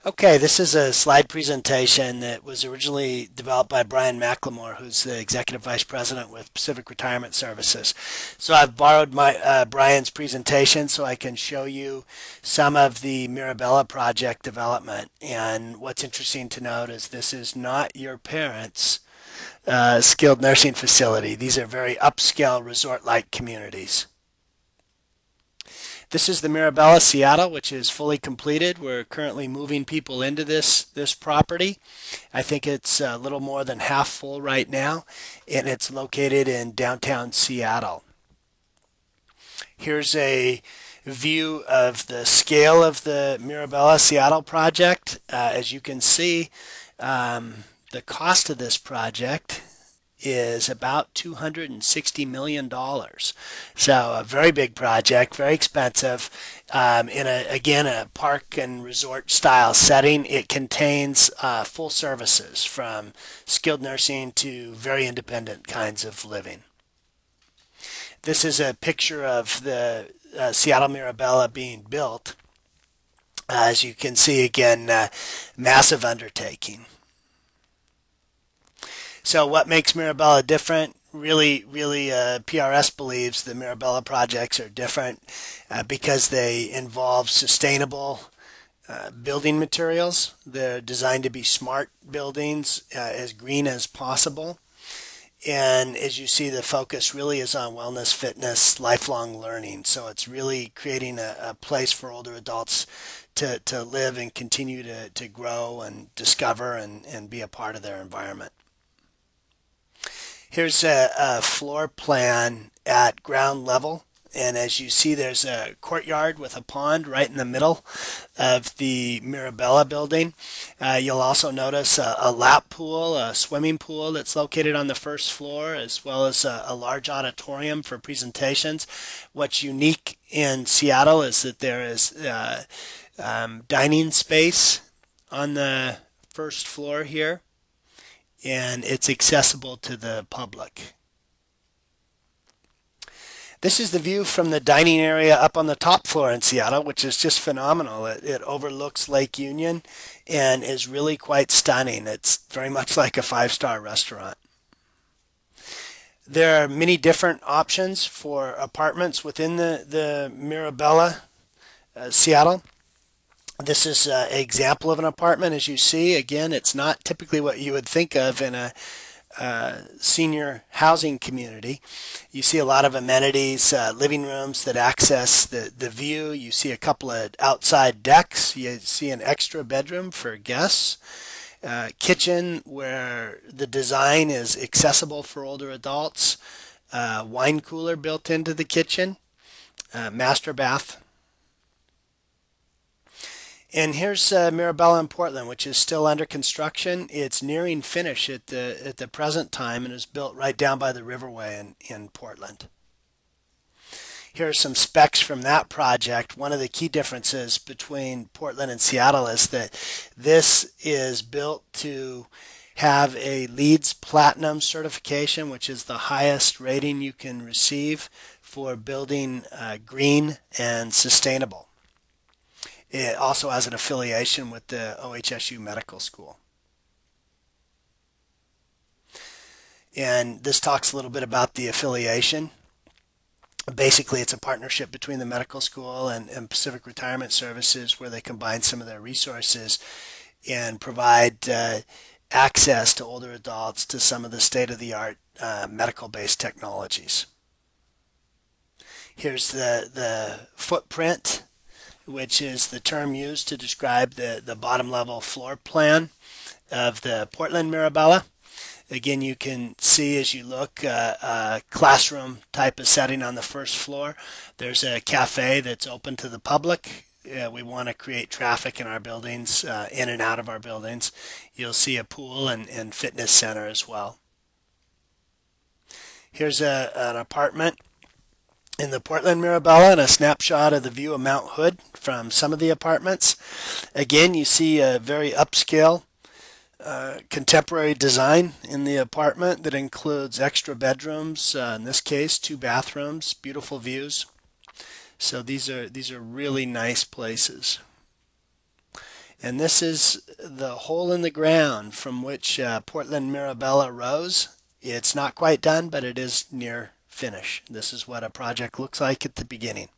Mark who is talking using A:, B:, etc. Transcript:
A: Okay, this is a slide presentation that was originally developed by Brian McLemore, who's the Executive Vice President with Pacific Retirement Services. So I've borrowed Brian's presentation so I can show you some of the Mirabella project development. And what's interesting to note is this is not your parents' skilled nursing facility. These are very upscale resort-like communities. This is the Mirabella Seattle, which is fully completed. We're currently moving people into this property. I think it's a little more than half full right now, and it's located in downtown Seattle. Here's a view of the scale of the Mirabella Seattle project. As you can see, the cost of this project is about $260 million. So a very big project, very expensive. Again, a park and resort style setting. It contains full services from skilled nursing to very independent kinds of living. This is a picture of the Seattle Mirabella being built. As you can see, again, massive undertaking. So what makes Mirabella different? Really, PRS believes the Mirabella projects are different because they involve sustainable building materials. They're designed to be smart buildings, as green as possible. And as you see, the focus really is on wellness, fitness, lifelong learning. So it's really creating a place for older adults to live and continue to grow and discover and be a part of their environment. Here's a floor plan at ground level, and as you see, there's a courtyard with a pond right in the middle of the Mirabella building. You'll also notice a lap pool, a swimming pool that's located on the first floor, as well as a large auditorium for presentations. What's unique in Seattle is that there is dining space on the first floor here, and it's accessible to the public. This is the view from the dining area up on the top floor in Seattle, which is just phenomenal. It overlooks Lake Union and is really quite stunning. It's very much like a five-star restaurant. There are many different options for apartments within the Mirabella Seattle. This is an example of an apartment. As you see, again, it's not typically what you would think of in a senior housing community. You see a lot of amenities, living rooms that access the view. You see a couple of outside decks. You see an extra bedroom for guests. Kitchen where the design is accessible for older adults. Wine cooler built into the kitchen. Master bath. And here's Mirabella in Portland, which is still under construction. It's nearing finish at the present time and is built right down by the Riverway in Portland. Here are some specs from that project. One of the key differences between Portland and Seattle is that this is built to have a LEED Platinum certification, which is the highest rating you can receive for building green and sustainable. It also has an affiliation with the OHSU Medical School. And this talks a little bit about the affiliation. Basically, it's a partnership between the medical school and Pacific Retirement Services where they combine some of their resources and provide access to older adults to some of the state-of-the-art medical-based technologies. Here's the footprint, which is the term used to describe the bottom level floor plan of the Portland Mirabella. Again, you can see as you look a classroom type of setting on the first floor. There's a cafe that's open to the public. We want to create traffic in our buildings, in and out of our buildings. You'll see a pool and fitness center as well. Here's an apartment in the Portland Mirabella and a snapshot of the view of Mount Hood from some of the apartments. Again, you see a very upscale contemporary design in the apartment that includes extra bedrooms, in this case 2 bathrooms, beautiful views. So these are really nice places. And this is the hole in the ground from which Portland Mirabella rose. It's not quite done, but it is near finish. This is what a project looks like at the beginning.